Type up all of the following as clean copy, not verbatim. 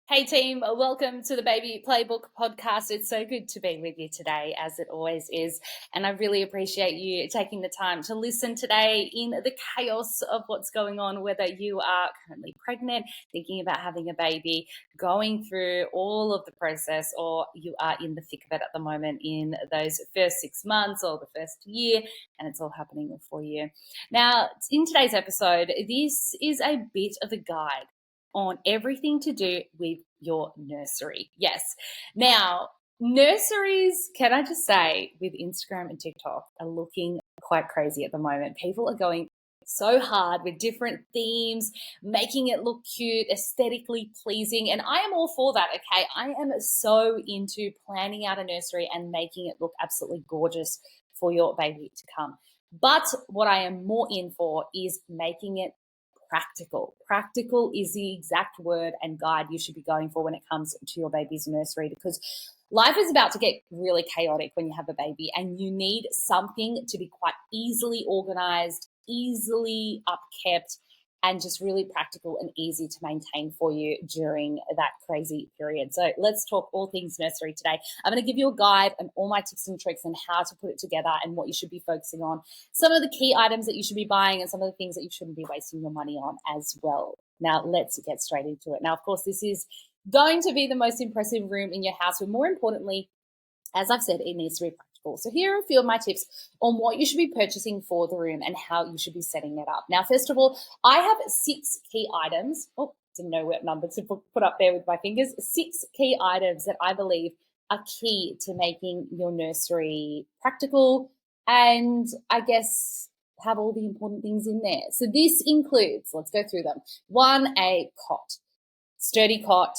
Hey team, welcome to the Baby Playbook podcast. It's so good to be with you today, as it always is. And I really appreciate you taking the time to listen today in the chaos of what's going on, whether you are currently pregnant, thinking about having a baby, going through all of the process, or you are in the thick of it at the moment in those first 6 months or the first year, and it's all happening for you. Now, in today's episode, this is a bit of a guide on everything to do with your nursery. Yes. Now, nurseries, can I just say, with Instagram and TikTok, are looking quite crazy at the moment. People are going so hard with different themes, making it look cute, aesthetically pleasing. And I am all for that, okay? I am so into planning out a nursery and making it look absolutely gorgeous for your baby to come. But what I am more in for is making it practical. Practical is the exact word and guide you should be going for when it comes to your baby's nursery, because life is about to get really chaotic when you have a baby and you need something to be quite easily organized, easily upkept, and just really practical and easy to maintain for you during that crazy period. So let's talk all things nursery today. I'm going to give you a guide and all my tips and tricks on how to put it together and what you should be focusing on, some of the key items that you should be buying, and some of the things that you shouldn't be wasting your money on as well. Now, let's get straight into it. Now, of course, this is going to be the most impressive room in your house, but more importantly, as I've said, it needs to be practical. So here are a few of my tips on what you should be purchasing for the room and how you should be setting it up. Now, first of all, I have 6 key items. Oh, didn't know what number to put up there with my fingers. 6 key items that I believe are key to making your nursery practical and, I guess, have all the important things in there. So this includes, let's go through them. 1, a cot. Sturdy cot.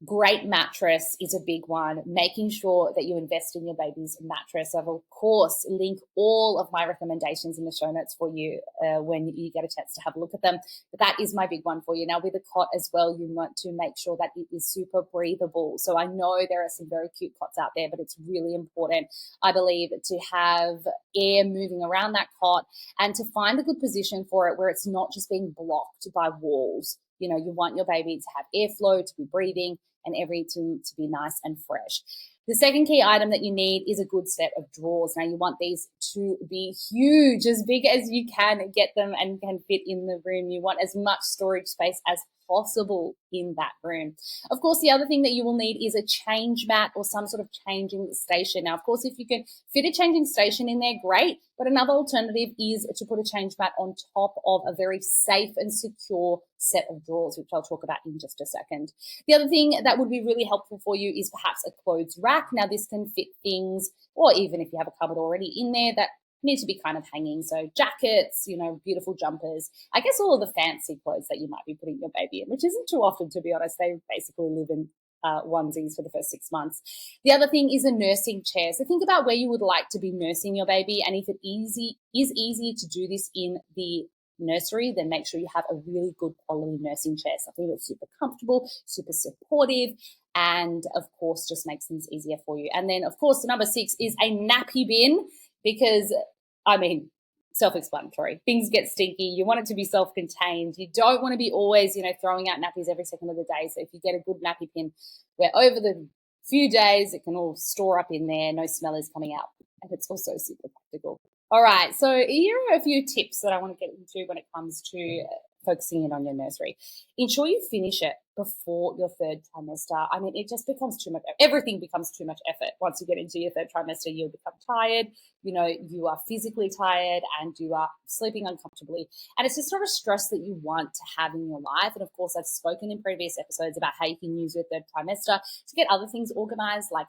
Great mattress is a big one. Making sure that you invest in your baby's mattress. I've, of course, link all of my recommendations in the show notes for you when you get a chance to have a look at them. But that is my big one for you. Now, with a cot as well, you want to make sure that it is super breathable. So I know there are some very cute cots out there, but it's really important, I believe, to have air moving around that cot and to find a good position for it where it's not just being blocked by walls. You know, you want your baby to have airflow, to be breathing, and everything to be nice and fresh. The second key item that you need is a good set of drawers. Now, you want these to be huge, as big as you can get them and can fit in the room. You want as much storage space as possible in that room. Of course, the other thing that you will need is a change mat or some sort of changing station. Now, of course, if you can fit a changing station in there, great. But another alternative is to put a change mat on top of a very safe and secure set of drawers, which I'll talk about in just a second. The other thing that would be really helpful for you is perhaps a clothes rack. Now, this can fit things, or even if you have a cupboard already in there, that need to be kind of hanging. So jackets, you know, beautiful jumpers, I guess all of the fancy clothes that you might be putting your baby in, which isn't too often, to be honest. They basically live in onesies for the first 6 months. The other thing is a nursing chair. So think about where you would like to be nursing your baby, and if it is easy to do this in the nursery, then make sure you have a really good quality nursing chair, something that's super comfortable, super supportive, and of course just makes things easier for you. And then of course the number 6 is a nappy bin, because I mean, self-explanatory. Things get stinky. You want it to be self-contained. You don't want to be always, throwing out nappies every second of the day. So if you get a good nappy bin where over the few days it can all store up in there, no smell is coming out, and it's also super practical. All right, so here are a few tips that I want to get into when it comes to focusing in on your nursery. Ensure you finish it before your 3rd trimester. I mean, it just becomes too much. Everything becomes too much effort. Once you get into your 3rd trimester, you'll become tired. You are physically tired and you are sleeping uncomfortably. And it's just sort of stress that you want to have in your life. And of course, I've spoken in previous episodes about how you can use your 3rd trimester to get other things organized, like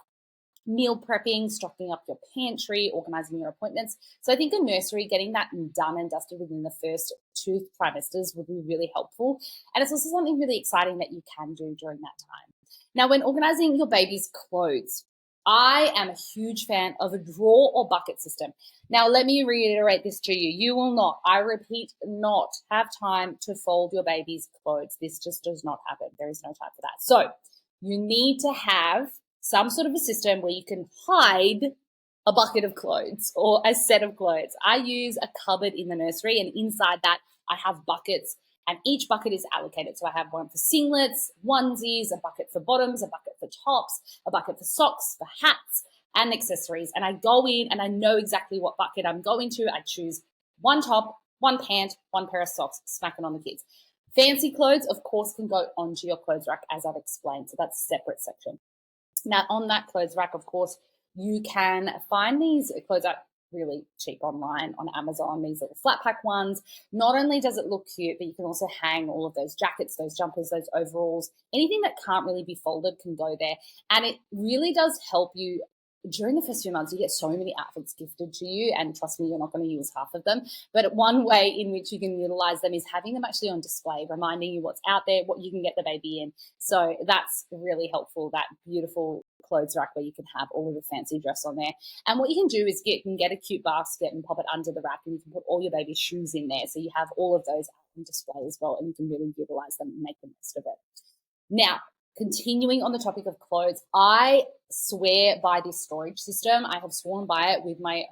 meal prepping, stocking up your pantry, organizing your appointments. So I think a nursery, getting that done and dusted within the first 2 trimesters would be really helpful. And it's also something really exciting that you can do during that time. Now, when organizing your baby's clothes, I am a huge fan of a drawer or bucket system. Now, let me reiterate this to you. You will not, I repeat, not have time to fold your baby's clothes. This just does not happen. There is no time for that. So you need to have some sort of a system where you can hide a bucket of clothes or a set of clothes. I use a cupboard in the nursery, and inside that I have buckets And each bucket is allocated. So I have one for singlets, onesies, a bucket for bottoms, a bucket for tops, a bucket for socks, for hats, and accessories. And I go in and I know exactly what bucket I'm going to. I choose one top, one pant, one pair of socks, smack it on the kids. Fancy clothes, of course, can go onto your clothes rack, as I've explained. So that's a separate section. Now, on that clothes rack, of course, you can find these clothes rack really cheap online on Amazon, these little flat pack ones. Not only does it look cute, but you can also hang all of those jackets, those jumpers, those overalls, anything that can't really be folded can go there. And it really does help you. During the first few months, you get so many outfits gifted to you, and trust me, you're not going to use half of them. But one way in which you can utilize them is having them actually on display, reminding you what's out there, what you can get the baby in. So that's really helpful, that beautiful clothes rack where you can have all of the fancy dress on there. And what you can do is you can get a cute basket and pop it under the rack, and you can put all your baby's shoes in there. So you have all of those on display as well, and you can really utilize them and make the most of it. Now, continuing on the topic of clothes, I swear by this storage system. I have sworn by it with my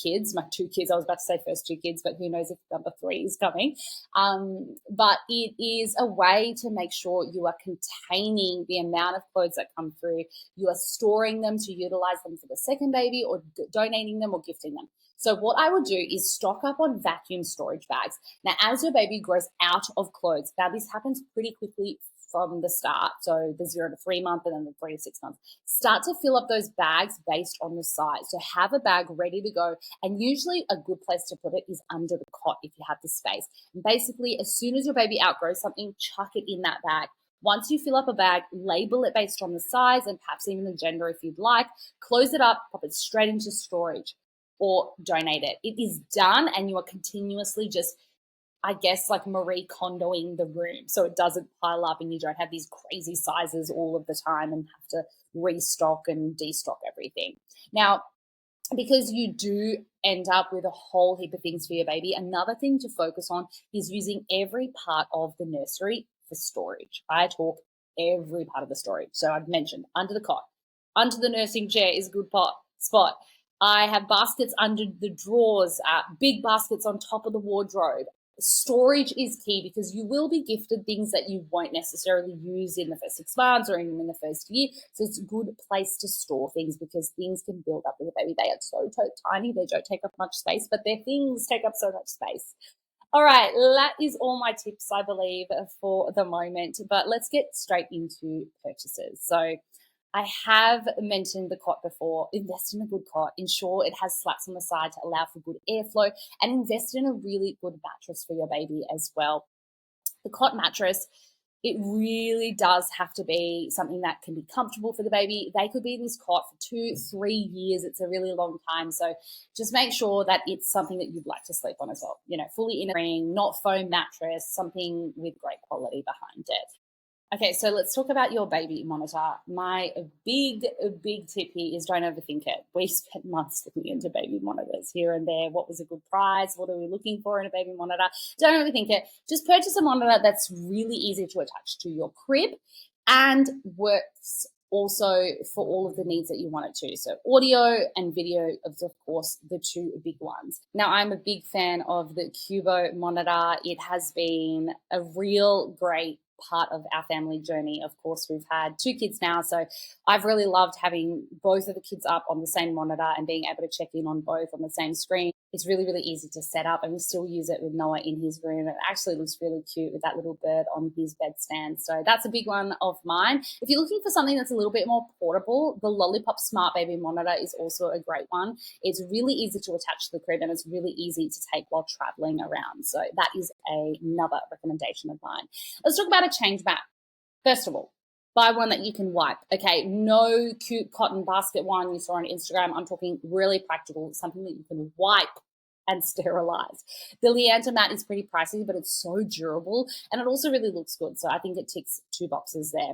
kids, my two kids. I was about to say first two kids, but who knows if number three is coming. But it is a way to make sure you are containing the amount of clothes that come through. You are storing them to utilize them for the second baby, or donating them or gifting them. So what I would do is stock up on vacuum storage bags. Now, as your baby grows out of clothes, now this happens pretty quickly from the start, so the 0 to 3 month and then the 3 to 6 months, start to fill up those bags based on the size. So have a bag ready to go, and usually a good place to put it is under the cot if you have the space. And basically, as soon as your baby outgrows something, chuck it in that bag. Once you fill up a bag, label it based on the size and perhaps even the gender if you'd like, close it up, pop it straight into storage or donate it. It is done, and you are continuously just, I guess, like Marie Kondoing the room so it doesn't pile up and you don't have these crazy sizes all of the time and have to restock and destock everything. Now, because you do end up with a whole heap of things for your baby, another thing to focus on is using every part of the nursery for storage. I talk every part of the storage. So I've mentioned under the cot, under the nursing chair is a good spot. I have baskets under the drawers, big baskets on top of the wardrobe. Storage is key because you will be gifted things that you won't necessarily use in the first 6 months or even in the first year. So it's a good place to store things because things can build up with a baby. They are so tiny, they don't take up much space, but their things take up so much space. All right, that is all my tips, I believe, for the moment. But let's get straight into purchases. So I have mentioned the cot before. Invest in a good cot. Ensure it has slats on the side to allow for good airflow, and invest in a really good mattress for your baby as well. The cot mattress, it really does have to be something that can be comfortable for the baby. They could be in this cot for 2-3 years. It's a really long time. So just make sure that it's something that you'd like to sleep on as well. Fully in a ring, not foam mattress, something with great quality behind it. Okay, so let's talk about your baby monitor. My big tip here is don't overthink it. We spent months looking into baby monitors here and there. What was a good price? What are we looking for in a baby monitor? Don't overthink it. Just purchase a monitor that's really easy to attach to your crib and works also for all of the needs that you want it to. So audio and video is, of course, the two big ones. Now, I'm a big fan of the Cubo monitor. It has been a real great part of our family journey. Of course, we've had 2 kids now, so I've really loved having both of the kids up on the same monitor and being able to check in on both on the same screen. It's really, really easy to set up, and we still use it with Noah in his room. It actually looks really cute with that little bird on his bedstand. So that's a big one of mine. If you're looking for something that's a little bit more portable, the Lollipop Smart Baby Monitor is also a great one. It's really easy to attach to the crib, and it's really easy to take while traveling around. So that is another recommendation of mine. Let's talk about a change mat. First of all, buy one that you can wipe. Okay, no cute cotton basket one you saw on Instagram. I'm talking really practical, something that you can wipe and sterilize. The Leander mat is pretty pricey, but it's so durable and it also really looks good. So I think it ticks 2 boxes there.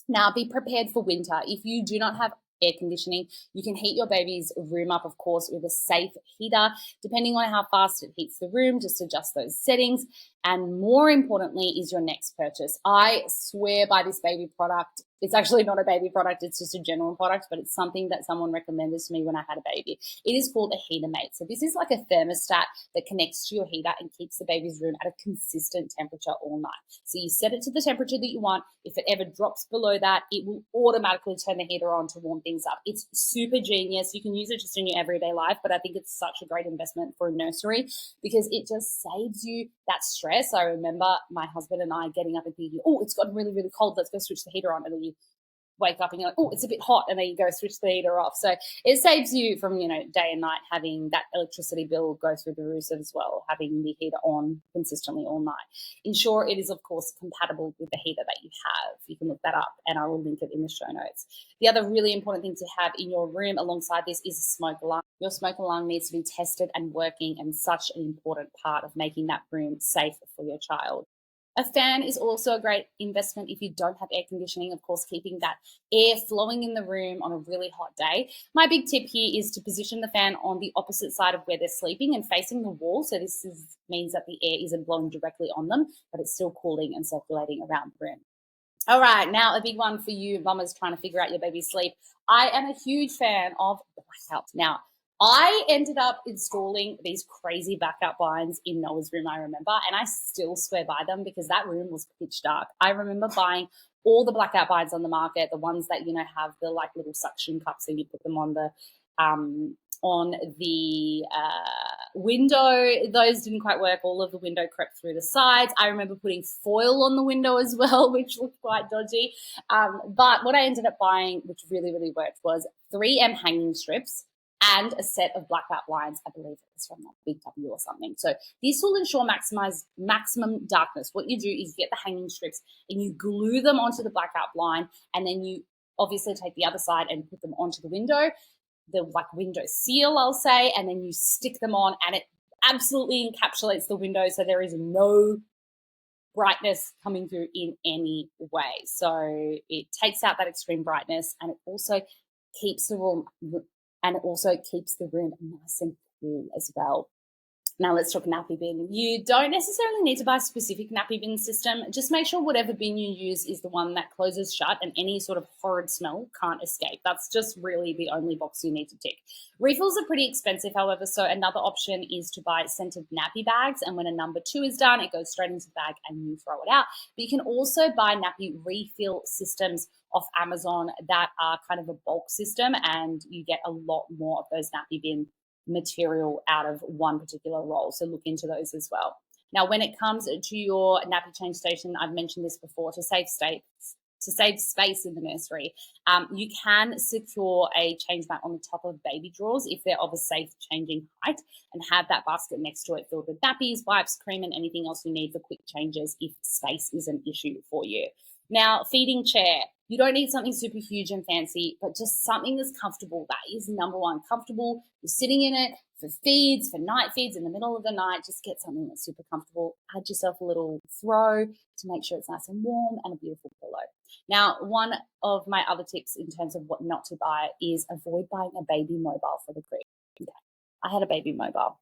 Now, be prepared for winter. If you do not have air conditioning, you can heat your baby's room up, of course, with a safe heater. Depending on how fast it heats the room, just adjust those settings. and more importantly is your next purchase. I swear by this baby product. It's actually not a baby product, it's just a general product, but it's something that someone recommended to me when I had a baby. It is called a heater mate. So this is like a thermostat that connects to your heater and keeps the baby's room at a consistent temperature all night. So you set it to the temperature that you want. If it ever drops below that, it will automatically turn the heater on to warm things up. It's super genius. You can use it just in your everyday life, but I think it's such a great investment for a nursery because it just saves you that stress. I remember my husband and I getting up and thinking, oh, it's gotten really, really cold. Let's go switch the heater on. And then you wake up and you're like, oh, it's a bit hot, and then you go switch the heater off. So it saves you from, day and night having that electricity bill go through the roof as well, having the heater on consistently all night. Ensure it is, of course, compatible with the heater that you have. You can look that up, and I will link it in the show notes. The other really important thing to have in your room alongside this is a smoke alarm. Your smoke alarm needs to be tested and working, and such an important part of making that room safe for your child. A fan is also a great investment if you don't have air conditioning, of course, keeping that air flowing in the room on a really hot day. My big tip here is to position the fan on the opposite side of where they're sleeping and facing the wall. So this means that the air isn't blowing directly on them, but it's still cooling and circulating around the room. All right, now a big one for you mamas trying to figure out your baby's sleep. I am a huge fan of blackouts. Now, I ended up installing these crazy blackout blinds in Noah's room, I remember, and I still swear by them because that room was pitch dark. I remember buying all the blackout blinds on the market, the ones that, have the like little suction cups and you put them on the window. Those didn't quite work. All of the window crept through the sides. I remember putting foil on the window as well, which looked quite dodgy. But what I ended up buying, which really, really worked, was 3M hanging strips and a set of blackout blinds. I believe it was from like Big W or something. So this will ensure maximum darkness. What you do is you get the hanging strips and you glue them onto the blackout blind, and then you obviously take the other side and put them onto the window, the like window seal, I'll say, and then you stick them on, and it absolutely encapsulates the window so there is no brightness coming through in any way. So it takes out that extreme brightness, and it also keeps the room nice and cool as well. Now let's talk nappy bin. You don't necessarily need to buy a specific nappy bin system. Just make sure whatever bin you use is the one that closes shut and any sort of horrid smell can't escape. That's just really the only box you need to tick. Refills are pretty expensive, however, so another option is to buy scented nappy bags, and when a number 2 is done, it goes straight into the bag and you throw it out. But you can also buy nappy refill systems off Amazon that are kind of a bulk system, and you get a lot more of those nappy bin material out of one particular roll. So look into those as well. Now, when it comes to your nappy change station, I've mentioned this before, to save space in the nursery, you can secure a change mat on the top of baby drawers if they're of a safe changing height, and have that basket next to it filled with nappies, wipes, cream, and anything else you need for quick changes if space is an issue for you. Now, feeding chair. You don't need something super huge and fancy, but just something that's comfortable. That is number one. Comfortable. You're sitting in it for feeds, for night feeds in the middle of the night. Just get something that's super comfortable. Add yourself a little throw to make sure it's nice and warm, and a beautiful pillow. Now, one of my other tips in terms of what not to buy is avoid buying a baby mobile for the crib. Okay. I had a baby mobile.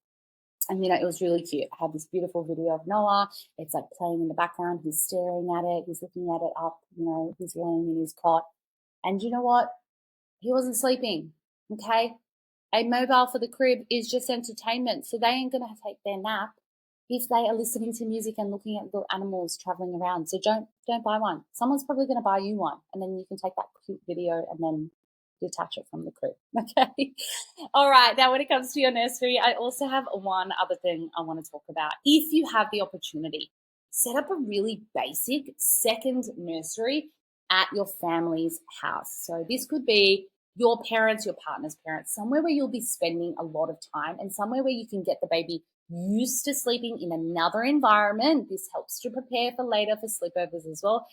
And, it was really cute. I had this beautiful video of Noah. It's like playing in the background. He's staring at it. He's looking at it up. He's laying in his cot. And you know what? He wasn't sleeping. Okay. A mobile for the crib is just entertainment. So they ain't going to take their nap if they are listening to music and looking at little animals traveling around. So don't buy one. Someone's probably going to buy you one. And then you can take that cute video and then detach it from the crib. Okay. All right. Now, when it comes to your nursery, I also have one other thing I want to talk about. If you have the opportunity, set up a really basic second nursery at your family's house. So this could be your parents, your partner's parents, somewhere where you'll be spending a lot of time, and somewhere where you can get the baby used to sleeping in another environment. This helps to prepare for later for sleepovers as well.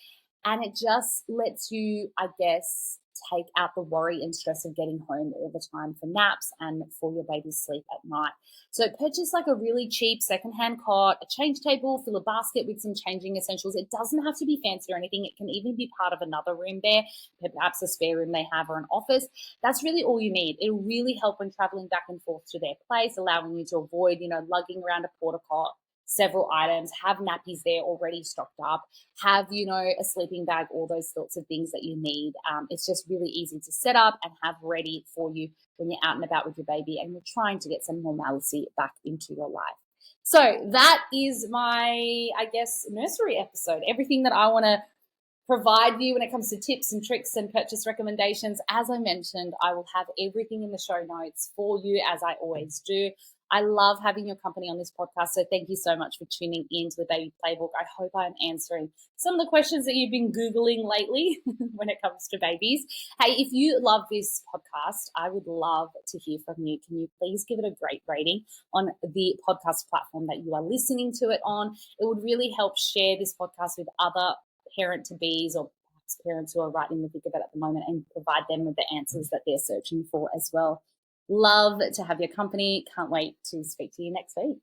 And it just lets you, I guess, take out the worry and stress of getting home all the time for naps and for your baby's sleep at night. So purchase like a really cheap secondhand cot, a change table, fill a basket with some changing essentials. It doesn't have to be fancy or anything. It can even be part of another room there, perhaps a spare room they have or an office. That's really all you need. It'll really help when traveling back and forth to their place, allowing you to avoid, lugging around a porta cot several items, have nappies there already stocked up, have, a sleeping bag, all those sorts of things that you need. It's just really easy to set up and have ready for you when you're out and about with your baby and you're trying to get some normalcy back into your life. So that is my, I guess, nursery episode. Everything that I want to provide you when it comes to tips and tricks and purchase recommendations. As I mentioned, I will have everything in the show notes for you, as I always do. I love having your company on this podcast, so thank you so much for tuning in to the Baby Playbook. I hope I'm answering some of the questions that you've been Googling lately when it comes to babies. Hey, if you love this podcast, I would love to hear from you. Can you please give it a great rating on the podcast platform that you are listening to it on? It would really help share this podcast with other parent-to-bees or perhaps parents who are right in the thick of it at the moment and provide them with the answers that they're searching for as well. Love to have your company. Can't wait to speak to you next week.